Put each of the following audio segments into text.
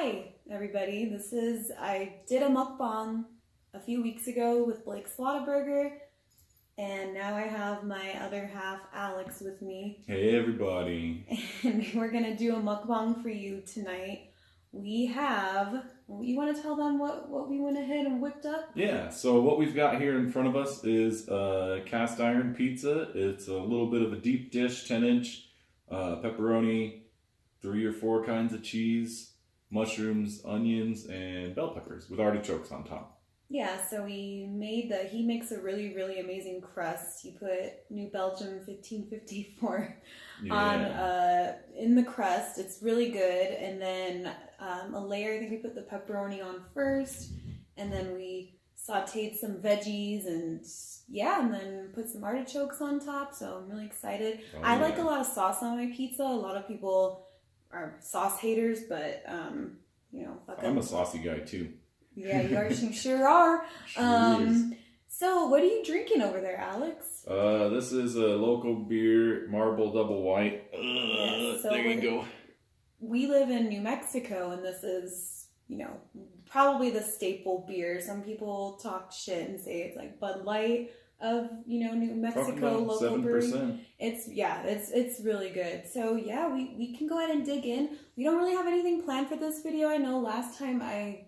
Hi, everybody. I did a mukbang a few weeks ago with Blake Slaughterburger, and now I have my other half, Alex, with me. Hey, everybody. And we're going to do a mukbang for you tonight. We have, you want to tell them what we went ahead and whipped up? Yeah, so what we've got here in front of us is a cast iron pizza. It's a little bit of a deep dish, 10-inch, pepperoni, 3 or 4 kinds of cheese, mushrooms, onions, and bell peppers with artichokes on top. Yeah, so he makes a really, really amazing crust. He put New Belgium 1554 on in the crust. It's really good. And then a layer, I think we put the pepperoni on first, and then we sauteed some veggies and then put some artichokes on top. So I'm really excited. I like a lot of sauce on my pizza. A lot of people are sauce haters, but I'm a saucy guy too. Yeah, you sure are. Sure is. So what are you drinking over there, Alex? This is a local beer, Marble Double White. Yes, so there you go. We live in New Mexico, and this is, probably the staple beer. Some people talk shit and say it's like Bud Light of, New Mexico local 7%. brewing. It's really good. So yeah, we can go ahead and dig in. We don't really have anything planned for this video. I know last time I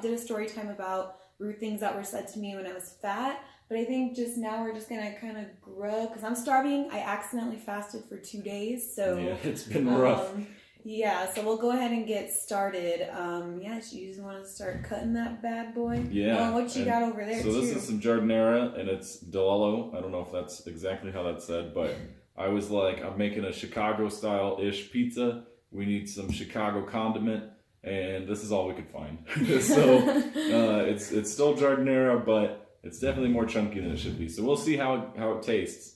did a story time about rude things that were said to me when I was fat, but I think just now we're just gonna kind of grub because I'm starving. I accidentally fasted for 2 days, so yeah, it's been rough. So we'll go ahead and get started. You just want to start cutting that bad boy? Yeah. What you got over there? So this is some giardiniera, and it's Delello. I don't know if that's exactly how that's said, but I was like, I'm making a Chicago style-ish pizza. We need some Chicago condiment. And this is all we could find. So it's still giardiniera, but it's definitely more chunky than it should be. So we'll see how it tastes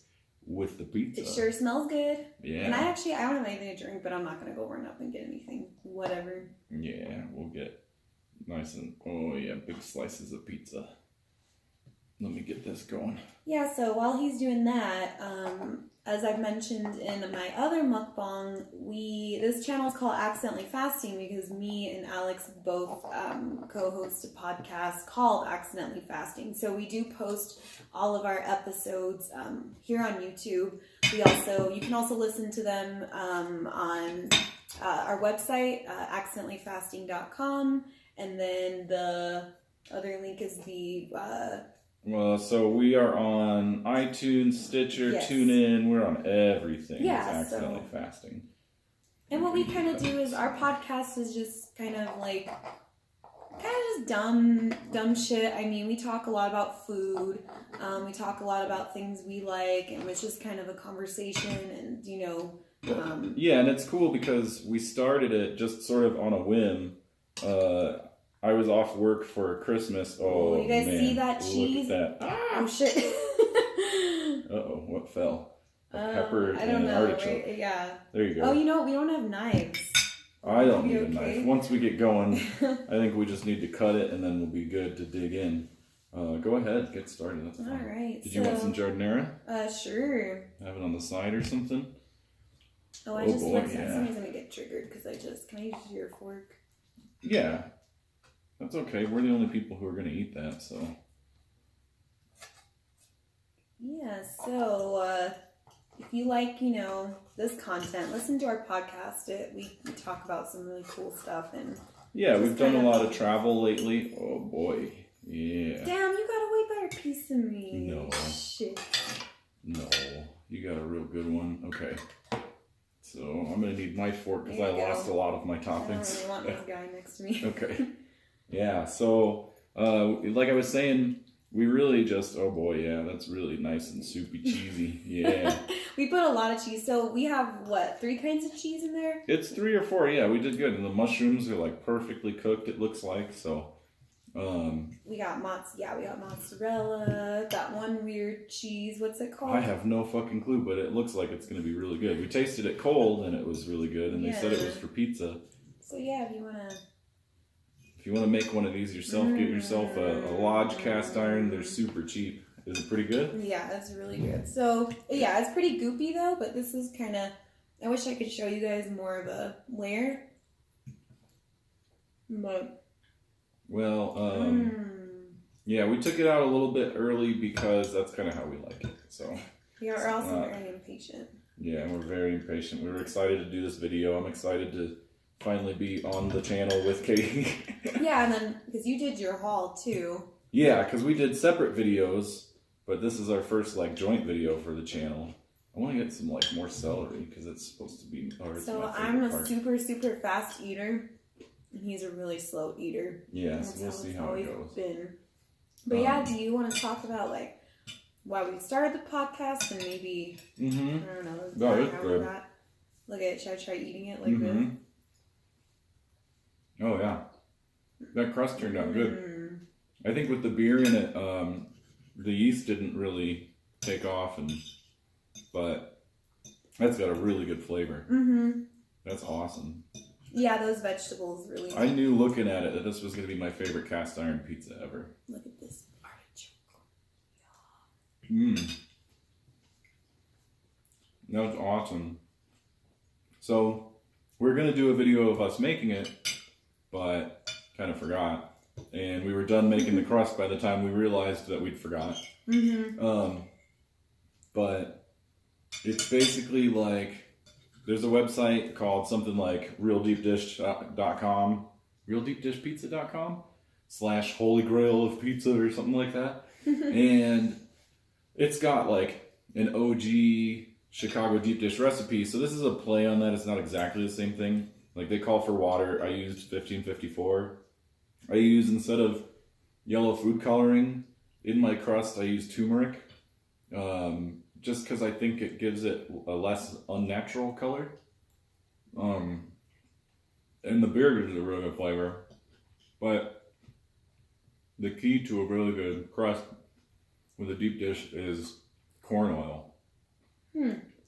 with the pizza. It sure smells good. Yeah. And I don't have anything to drink, but I'm not going to go run up and get anything. Whatever. Yeah, we'll get nice and, big slices of pizza. Let me get this going. Yeah, so while he's doing that, as I've mentioned in my other mukbang, this channel is called Accidentally Fasting because me and Alex both co-host a podcast called Accidentally Fasting. So we do post all of our episodes here on YouTube. You can also listen to them on our website, accidentallyfasting.com, and then the other link is the so we are on iTunes, Stitcher, TuneIn. We're on everything. Yeah, it's Accidentally Fasting. And what we kind of do is our podcast is just kind of just dumb shit. I mean, we talk a lot about food. We talk a lot about things we like, and it's just kind of a conversation. And and it's cool because we started it just sort of on a whim. I was off work for Christmas. Oh, you guys man. see that cheese? Look at that. Oh, shit. Uh-oh, what fell? Pepper and artichoke. Right? Yeah. There you go. Oh, you know what? We don't have knives. I don't need a knife. Once we get going, I think we just need to cut it, and then we'll be good to dig in. Go ahead, get started. That's fine. All right. Did you want some giardiniera? Sure. Have it on the side or something? Somebody's gonna get triggered because can I use your fork? Yeah. That's okay. We're the only people who are going to eat that, so. Yeah, so if you like, this content, listen to our podcast. We talk about some really cool stuff. And yeah, we've done a lot of travel lately. Oh, boy. Yeah. Damn, you got a way better piece than me. No. Shit. No. You got a real good one. Okay. So I'm going to need my fork because I lost a lot of my toppings. I don't really want this guy next to me. Okay. Yeah, so like I was saying, we really just, that's really nice and soupy cheesy. Yeah. We put a lot of cheese. So we have, 3 kinds of cheese in there? It's 3 or 4, yeah, we did good. And the mushrooms are perfectly cooked, it looks like, so. We got mozzarella, that one weird cheese, what's it called? I have no fucking clue, but it looks like it's going to be really good. We tasted it cold and it was really good, and they said it was for pizza. So yeah, if you want to make one of these yourself, get yourself a Lodge cast iron. They're super cheap. Is it pretty good? Yeah, that's really good. So, yeah, it's pretty goopy though, but this is kind of, I wish I could show you guys more of a layer. But well, yeah, we took it out a little bit early because that's kind of how we like it. So we are also very impatient. Yeah, we're very impatient. We were excited to do this video. I'm excited to finally be on the channel with Katie. Yeah, and then because you did your haul too. Yeah, because we did separate videos, but this is our first like joint video for the channel. I want to get some like more celery because it's supposed to be. So I'm a super fast eater, and he's a really slow eater. Yes, we'll see how it goes. But yeah, do you want to talk about like why we started the podcast and maybe I don't know. No, it's good. Look at it. Should I try eating it like this? Oh yeah, that crust turned out good. I think with the beer in it, the yeast didn't really take off, but that's got a really good flavor. That's awesome. Yeah, those vegetables really. I knew looking at it that this was going to be my favorite cast iron pizza ever. Look at this artichoke. That was awesome. So we're going to do a video of us making it, but kind of forgot. And we were done making the crust by the time we realized that we'd forgot. But it's basically like, there's a website called something like realdeepdish.com, realdeepdishpizza.com /Holy Grail of Pizza or something like that. And it's got like an OG Chicago deep dish recipe. So this is a play on that. It's not exactly the same thing. Like they call for water. I used 1554. I use, instead of yellow food coloring in my crust, I use turmeric. Just because I think it gives it a less unnatural color. And the beer gives it a really good flavor. But the key to a really good crust with a deep dish is corn oil.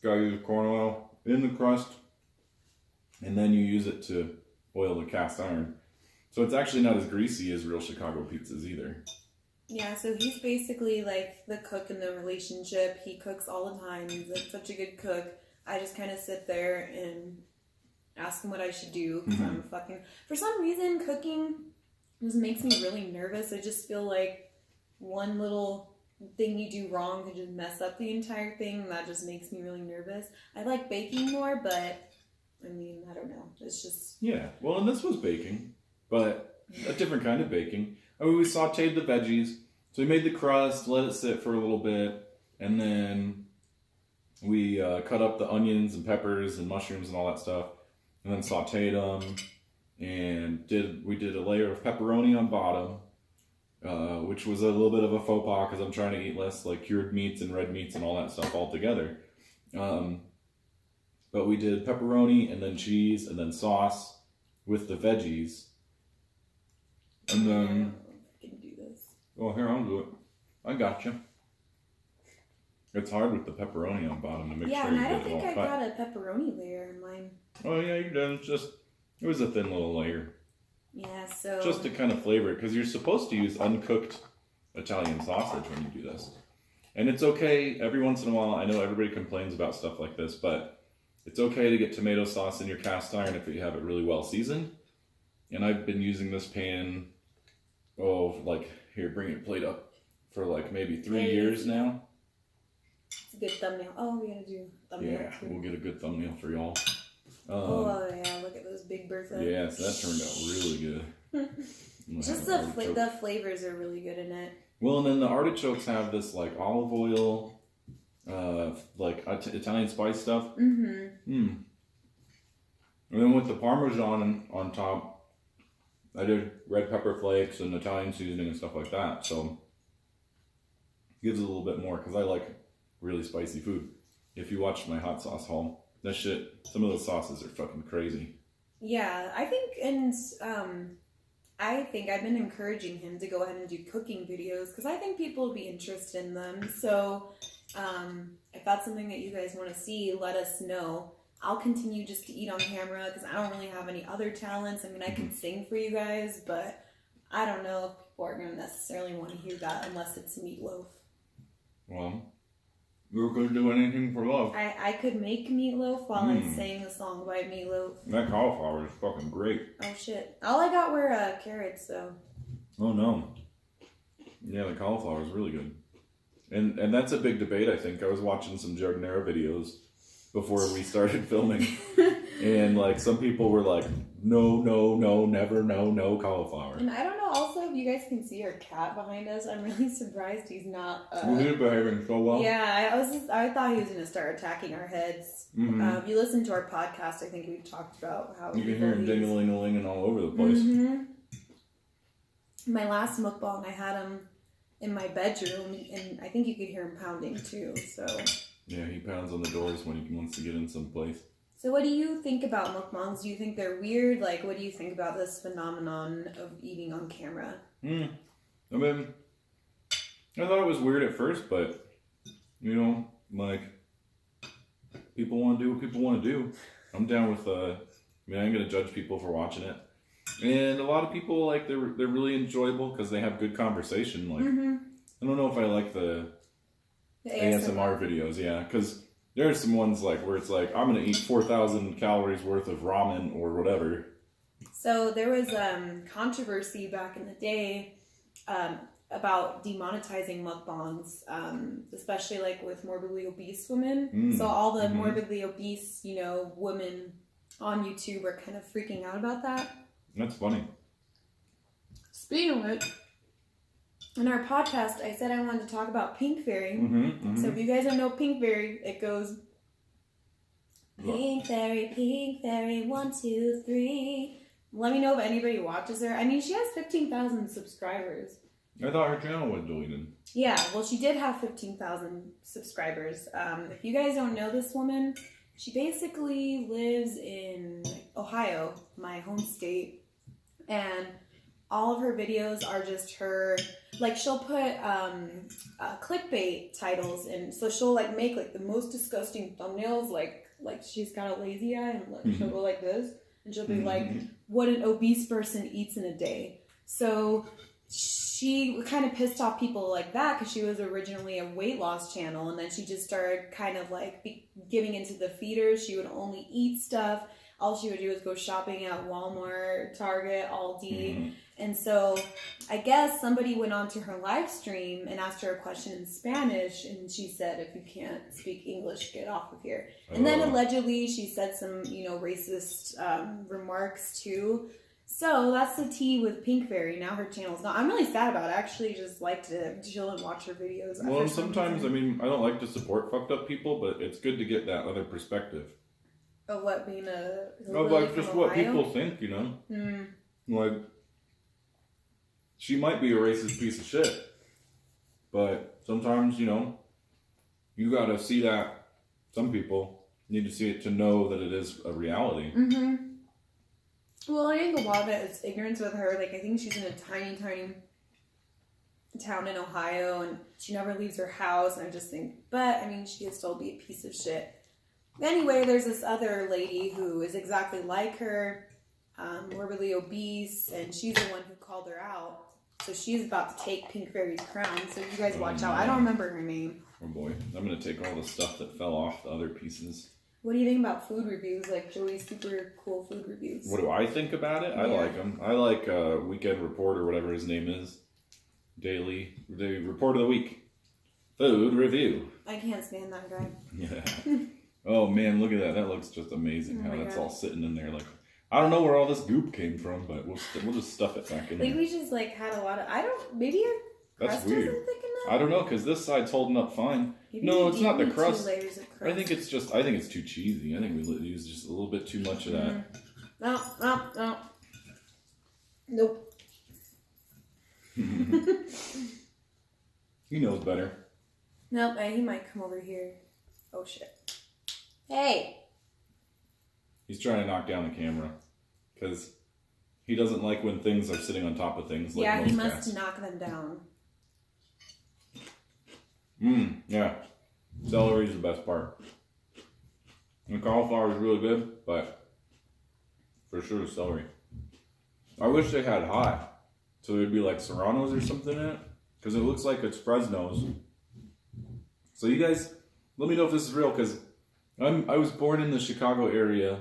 Gotta use corn oil in the crust, and then you use it to oil the cast iron. So it's actually not as greasy as real Chicago pizzas either. Yeah, so he's basically like the cook in the relationship. He cooks all the time. He's like such a good cook. I just kind of sit there and ask him what I should do. Because for some reason, cooking just makes me really nervous. I just feel like one little thing you do wrong could just mess up the entire thing. And that just makes me really nervous. I like baking more, but I mean, I don't know. It's just... Yeah, well, and this was baking, but a different kind of baking. I mean, we sauteed the veggies. So we made the crust, let it sit for a little bit, and then we cut up the onions and peppers and mushrooms and all that stuff, and then sauteed them, and we did a layer of pepperoni on bottom, which was a little bit of a faux pas because I'm trying to eat less like cured meats and red meats and all that stuff all together. But we did pepperoni and then cheese and then sauce with the veggies. And then... Oh, here, I'll do it. I got you. It's hard with the pepperoni on bottom to make sure you get it all cut. Yeah, and I don't think I got a pepperoni layer in mine. Oh, yeah, you did. It was a thin little layer. Yeah, so... Just to kind of flavor it, because you're supposed to use uncooked Italian sausage when you do this. And it's okay, every once in a while, I know everybody complains about stuff like this, but it's okay to get tomato sauce in your cast iron if you have it really well seasoned. And I've been using this pan, here, bring your plate up, for like maybe 3 years now. It's a good thumbnail. Oh, we gotta do thumbnail. Yeah, we'll get a good thumbnail for y'all. Oh, yeah, look at those big Bertha. Yeah, so that turned out really good. Just the flavors are really good in it. Well, and then the artichokes have this like olive oil, Italian spice stuff. And then with the Parmesan on top, I did red pepper flakes and Italian seasoning and stuff like that, so it gives it a little bit more because I like really spicy food. If you watched my hot sauce haul, some of those sauces are fucking crazy. Yeah, I think I've been encouraging him to go ahead and do cooking videos because I think people will be interested in them. So if that's something that you guys want to see, let us know. I'll continue just to eat on camera because I don't really have any other talents. I mean, I can sing for you guys, but I don't know if people are going to necessarily want to hear that unless it's meatloaf. Well, You could do anything for love. I could make meatloaf while I sang a song by Meatloaf. That cauliflower is fucking great. Oh shit! All I got were carrots, though. Oh no. Yeah, the cauliflower is really good. And that's a big debate, I think. I was watching some Jardinera videos before we started filming. And like some people were like, no, never, no cauliflower. And I don't know, also, if you guys can see our cat behind us, I'm really surprised he's not... He's behaving so well. Yeah, I thought he was going to start attacking our heads. Mm-hmm. If you listen to our podcast, I think we've talked about how... You can hear him ding-a-ling-a-ling all over the place. Mm-hmm. My last mukbang, I had him in my bedroom, and I think you could hear him pounding too, so... Yeah, he pounds on the doors when he wants to get in some place. So what do you think about mukbangs? Do you think they're weird? Like, what do you think about this phenomenon of eating on camera? I mean, I thought it was weird at first, but, you know, like, people want to do what people want to do. I'm down with, I ain't going to judge people for watching it. And a lot of people, like, they're really enjoyable because they have good conversation. Like, I don't know if I like the ASMR videos, yeah, because... There are some ones like where it's like, I'm going to eat 4,000 calories worth of ramen or whatever. So there was controversy back in the day about demonetizing mukbangs, especially like with morbidly obese women. So all the morbidly obese, you know, women on YouTube are kind of freaking out about that. That's funny. Speaking of it, in our podcast, I said I wanted to talk about Pink Fairy. So if you guys don't know Pink Fairy, it goes... Pink Fairy, 1, 2, 3. Let me know if anybody watches her. I mean, she has 15,000 subscribers. I thought her channel was deleted. Yeah, well, she did have 15,000 subscribers. If you guys don't know this woman, she basically lives in Ohio, my home state. And all of her videos are just her... Like, she'll put clickbait titles in. So she'll, like, make, like, the most disgusting thumbnails. Like she's got a lazy eye, and like, she'll go like this. And she'll be like, what an obese person eats in a day. So she kind of pissed off people like that because she was originally a weight loss channel. And then she just started kind of, like, giving into the feeders. She would only eat stuff. All she would do is go shopping at Walmart, Target, Aldi. And so I guess somebody went onto her live stream and asked her a question in Spanish, and she said, if you can't speak English, get off of here. And then allegedly she said some, you know, racist remarks too. So that's the tea with Pink Fairy. Now her channel's gone. I'm really sad about it. I actually just like to chill and watch her videos. Well, sometimes, I mean, I don't like to support fucked up people, but it's good to get that other perspective. Of what, being a... like, just what people think, you know? Like... She might be a racist piece of shit, but sometimes, you know, you gotta see that. Some people need to see it to know that it is a reality. Well, I think a lot of it is ignorance with her. Like, I think she's in a tiny town in Ohio, and she never leaves her house, and I just think, but, I mean, she could still be a piece of shit. Anyway, there's this other lady who is exactly like her, morbidly obese, and she's the one who called her out. So she's about to take Pink Fairy's crown, so you guys watch out. I don't remember her name. Oh boy, I'm going to take all the stuff that fell off the other pieces. What do you think about food reviews, like Joey's super cool food reviews? What do I think about it? I like them. I like Weekend Report or whatever his name is. The Report of the Week. Food review. I can't stand that guy. Yeah. Oh man, look at that. That looks just amazing how that's all sitting in there. Like, I don't know where all this goop came from, but we'll just stuff it back in there. Like, we just, like, had a lot of... maybe our crust weird. isn't thick enough? I don't know, because this side's holding up fine. Maybe no, it's not the crust. 2 layers of crust. I think it's too cheesy. I think we use just a little bit too much of that. No. Nope. He knows better. Nope, he might come over here. Oh, shit. Hey! He's trying to knock down the camera because he doesn't like when things are sitting on top of things. Like yeah, most he must cats. knock them down. Yeah. Celery's the best part. The cauliflower is really good, but for sure celery. I wish they had hot, so there'd be like Serranos or something in it, because it looks like it's Fresno's. So you guys let me know if this is real, because I was born in the Chicago area,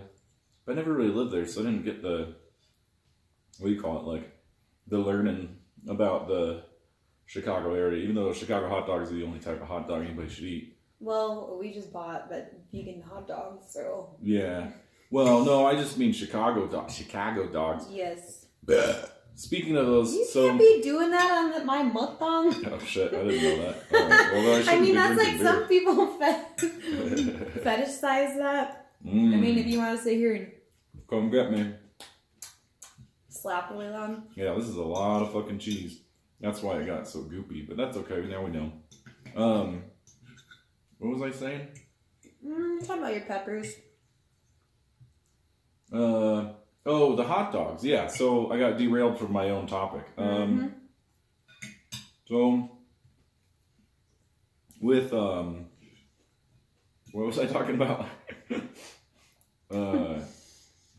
but I never really lived there, so I didn't get the, what do you call it, like, the learning about the Chicago area, even though Chicago hot dogs are the only type of hot dog anybody should eat. Well, we just bought that vegan hot dogs, so. Yeah. Well, no, I just mean Chicago dogs. Yes. Bleh. Speaking of those, You can't be doing that on my mukbang. Oh shit, I didn't know that. All right. Well, I mean, that's like beer. some people fetishize that. I mean, if you want to sit here and come get me. slap really loud. Yeah, this is a lot of fucking cheese. That's why it got so goopy, but that's okay. Now we know. What was I saying? Talking about your peppers. Oh, the hot dogs. Yeah, so I got derailed from my own topic. So with what was I talking about?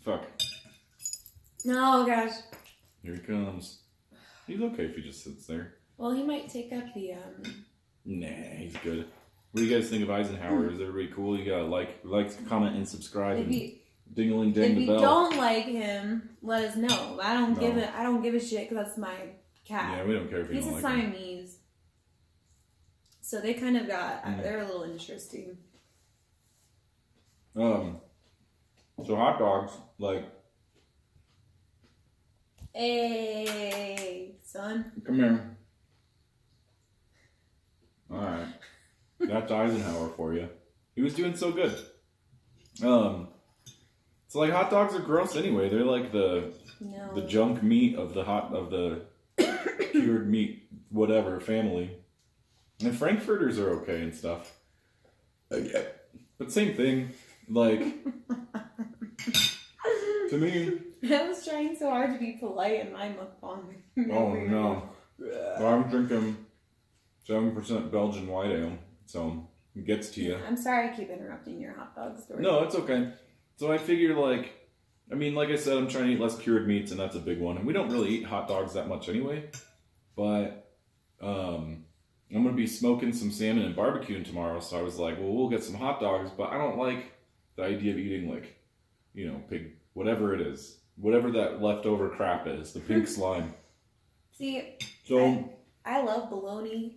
Fuck. Oh gosh. Here he comes. He's okay if he just sits there. Well, he might take up the Nah, he's good. What do you guys think of Eisenhower? Is everybody cool? You gotta like, comment, and subscribe. Ding-a-ling ding if the you bell. don't like him, let us know. I don't give a shit because that's my cat. Yeah, we don't care if you He's don't a like him. Siamese. So they kind of got, they're a little interesting. So hot dogs, like... Hey, son. Come here. Alright. That's Eisenhower for you. He was doing so good. So like hot dogs are gross anyway. They're like the junk meat of the cured meat whatever family. And frankfurters are okay and stuff. But same thing. Like to me, I was trying so hard to be polite in my mukbang. oh no. Well, I'm drinking 7% Belgian white ale, so it gets to you. I'm sorry I keep interrupting your hot dog story. No, it's okay. So I figure, like I said, I'm trying to eat less cured meats, and that's a big one. And we don't really eat hot dogs that much anyway. But I'm going to be smoking some salmon and barbecuing tomorrow, so I was like, well, we'll get some hot dogs, but I don't like the idea of eating, like, pig, whatever it is. Whatever that leftover crap is, the pink slime. See, so I love bologna.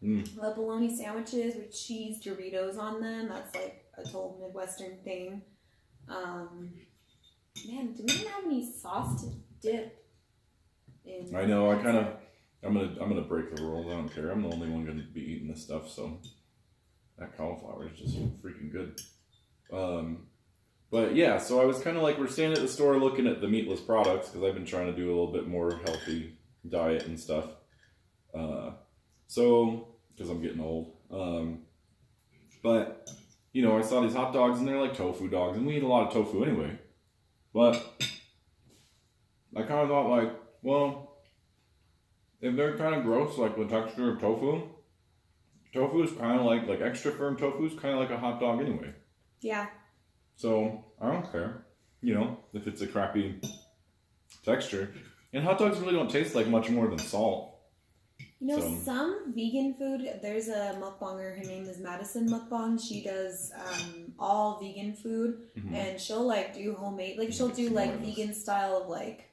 I love bologna sandwiches with cheese Doritos on them. That's like a total Midwestern thing. Man, do we even have any sauce to dip in? I know. I'm gonna break the rules. I don't care. I'm the only one gonna be eating this stuff. So that cauliflower is just freaking good. But yeah. So I was kind of like, we're standing at the store looking at the meatless products because I've been trying to do a little bit more healthy diet and stuff. So because I'm getting old. But I saw these hot dogs and they're like tofu dogs, and we eat a lot of tofu anyway. But I kind of thought, like, well, if they're kind of gross, like the texture of tofu is kind of like extra firm tofu is kind of like a hot dog anyway. Yeah. So I don't care, if it's a crappy texture. And hot dogs really don't taste like much more than salt. Some vegan food, there's a mukbanger, her name is Madison Mukbang. She does all vegan food, and she'll like do homemade, like she'll do like vegan style of like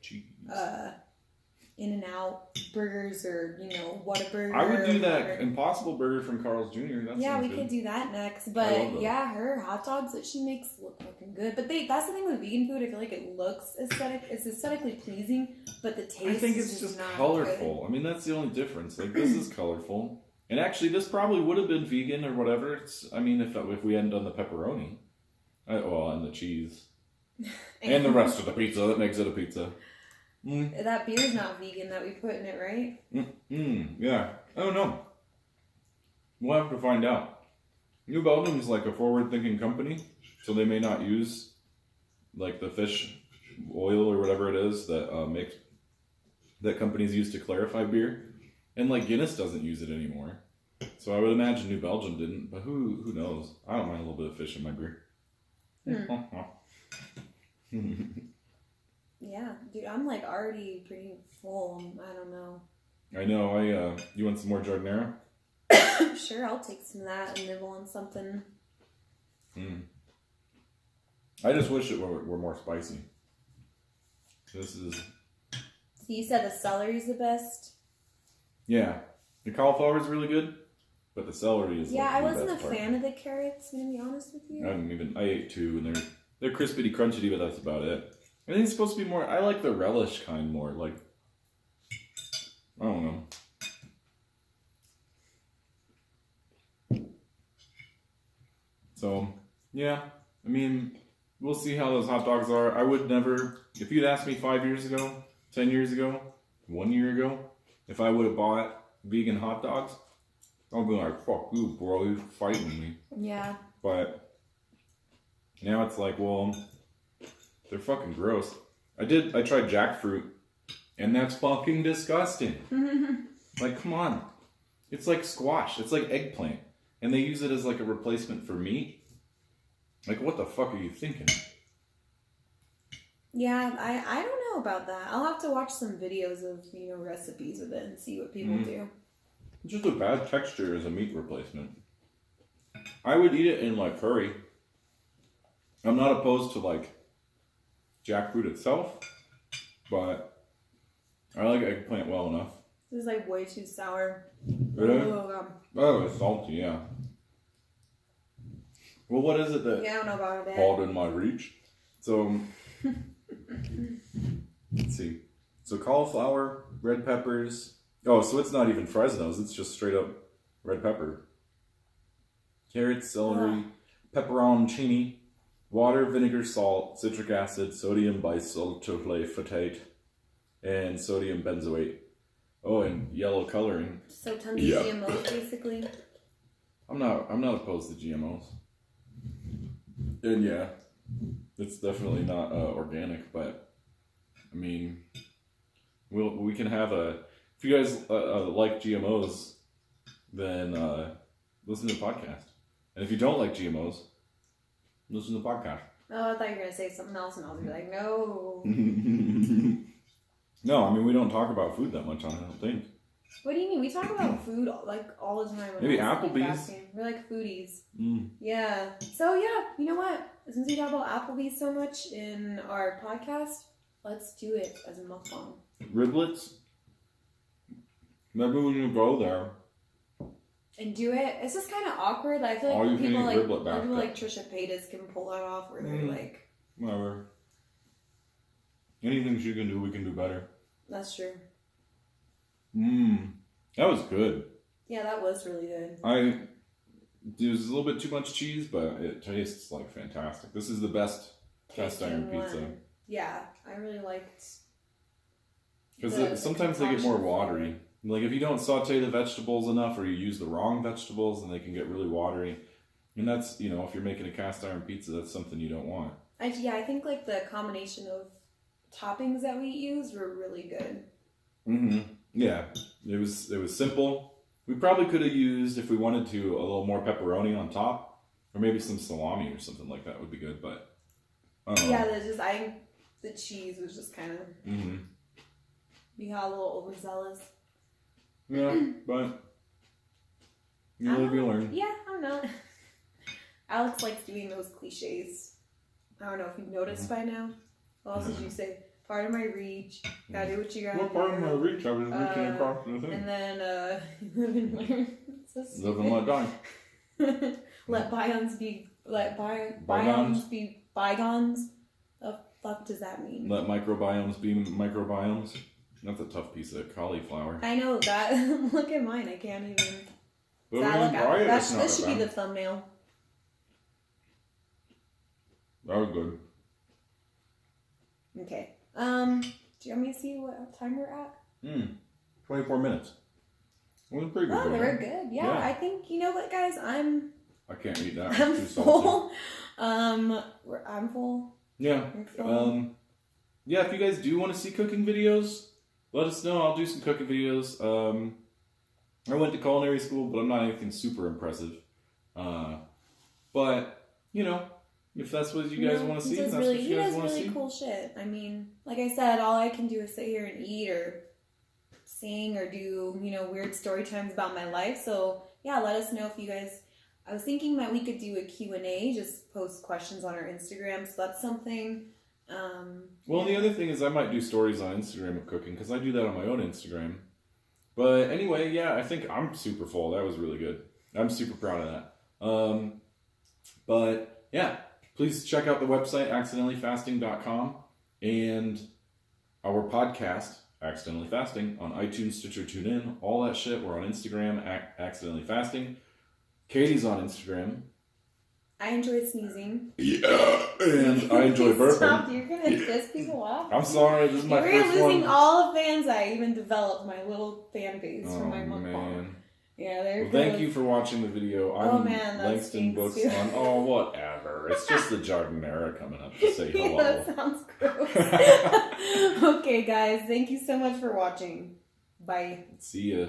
In-N-Out burgers or Whataburger. I would do that Impossible Burger from Carl's Jr. We could do that next. But yeah, her hot dogs that she makes look fucking good. But that's the thing with vegan food. I feel like it looks aesthetic. It's aesthetically pleasing, but the taste. I think it's just colorful. Good. I mean, that's the only difference. Like this is colorful, and actually, this probably would have been vegan or whatever. If we hadn't done the pepperoni, and the cheese, and the rest of the pizza that makes it a pizza. That beer's not vegan that we put in it, right? Yeah. I don't know. We'll have to find out. New Belgium's like a forward-thinking company, so they may not use like the fish oil or whatever it is that companies use to clarify beer, and like Guinness doesn't use it anymore. So I would imagine New Belgium didn't, but who knows? I don't mind a little bit of fish in my beer. Yeah, dude, I'm like already pretty full. I don't know. I know. You want some more Jardinera? Sure, I'll take some of that and nibble on something. I just wish it were more spicy. This is... So you said the celery's the best? Yeah. The cauliflower is really good, but the celery is Yeah, like I the wasn't a best part. fan of the carrots, I'm gonna be honest with you. I ate 2, and they're crispity crunchy, but that's about it. I think it's supposed to be more... I like the relish kind more. Like, I don't know. So, yeah. I mean, we'll see how those hot dogs are. I would never... If you'd asked me 5 years ago, 10 years ago, 1 year ago, if I would have bought vegan hot dogs, I'd be like, fuck you, bro, you're fighting me. Yeah. But now it's like, well, they're fucking gross. I tried jackfruit, and that's fucking disgusting. Like, come on. It's like squash. It's like eggplant. And they use it as like a replacement for meat. Like, what the fuck are you thinking? Yeah, I don't know about that. I'll have to watch some videos of, recipes with it and see what people do. It's just a bad texture as a meat replacement. I would eat it in like curry. I'm not opposed to like jackfruit itself, but I like eggplant well enough. This is like way too sour. Really? Oh, it's salty, yeah. Well, what is it that Yeah, I don't know about it. called in my reach? So, let's see. So cauliflower, red peppers. Oh, so it's not even Fresno's. It's just straight up red pepper. Carrots, celery, pepperoncini, water, vinegar, salt, citric acid, sodium bisulfite, and sodium benzoate. Oh, and yellow coloring. So tons of GMOs, basically. I'm not opposed to GMOs. And yeah, it's definitely not organic, but I mean, we can have if you guys like GMOs, then listen to the podcast. And if you don't like GMOs, listen to the podcast. Oh, I thought you were gonna say something else, and I was gonna be like, no. No, I mean, we don't talk about food that much on it, I don't think. What do you mean? We talk about food like all the time. Maybe Applebee's. We're like foodies. Yeah. So yeah, you know what? Since we talk about Applebee's so much in our podcast, let's do it as a mukbang. Riblets? Maybe we can go there. And do it. It's just kind of awkward. I feel All like you can people eat like riblet back people then. like Trisha Paytas can pull that off, where they're like, Whatever. Anything she can do, we can do better. that's true. That was good. Yeah, that was really good. There's a little bit too much cheese, but it tastes like fantastic. This is the best cast iron pizza. One. Yeah, I really liked. Because sometimes they get more watery. Like if you don't saute the vegetables enough, or you use the wrong vegetables, then they can get really watery. And that's, if you're making a cast iron pizza, that's something you don't want. I think like the combination of toppings that we used were really good. Yeah, it was simple. We probably could have used, if we wanted to, a little more pepperoni on top, or maybe some salami or something like that would be good. But yeah, the cheese was just kind of. We got a little overzealous. Yeah, but you live, you learn. Yeah, I don't know. Alex likes doing those cliches. I don't know if you've noticed by now. What else did you say? Part of my reach. Gotta do what you gotta do. What part of my reach? I was reaching across the thing. And then, live and learn. So Live and let die. Let bygones be. Bygones be bygones. The fuck does that mean? Let microbiomes be microbiomes. That's a tough piece of cauliflower. I know that. Look at mine. I can't even. But That should be the thumbnail. That was good. Okay. Do you want me to see what time we're at? 24 minutes. Well, pretty good. Oh, we're good. Yeah, I think, you know what, guys? I can't eat that. I'm It's too full. salty. I'm full. Yeah. You're full. Yeah, if you guys do want to see cooking videos, let us know. I'll do some cooking videos. I went to culinary school, but I'm not anything super impressive. But, if that's what you guys want to see, that's what you guys want to see. He does really cool shit. I mean, like I said, all I can do is sit here and eat or sing or do, weird story times about my life. So yeah, let us know if you guys, I was thinking that we could do a Q&A, just post questions on our Instagram. So that's something. Well, the other thing is I might do stories on Instagram of cooking because I do that on my own Instagram. But anyway, yeah, I think I'm super full. That was really good. I'm super proud of that. But yeah, please check out the website, accidentallyfasting.com, and our podcast, Accidentally Fasting, on iTunes, Stitcher, TuneIn, all that shit. We're on Instagram, Accidentally Fasting. Katie's on Instagram. I enjoy sneezing. Yeah, and I enjoy burping. Stop, you're going to piss people off. I'm sorry, this is my You're first one. losing all the fans. I even developed my little fan base for my mukbang. Man. Yeah, there Well, thank you for watching the video. I'm Langston Books too. on. Oh, whatever. It's just the Jardinera coming up to say hello. That sounds gross. Okay, guys, thank you so much for watching. Bye. See ya.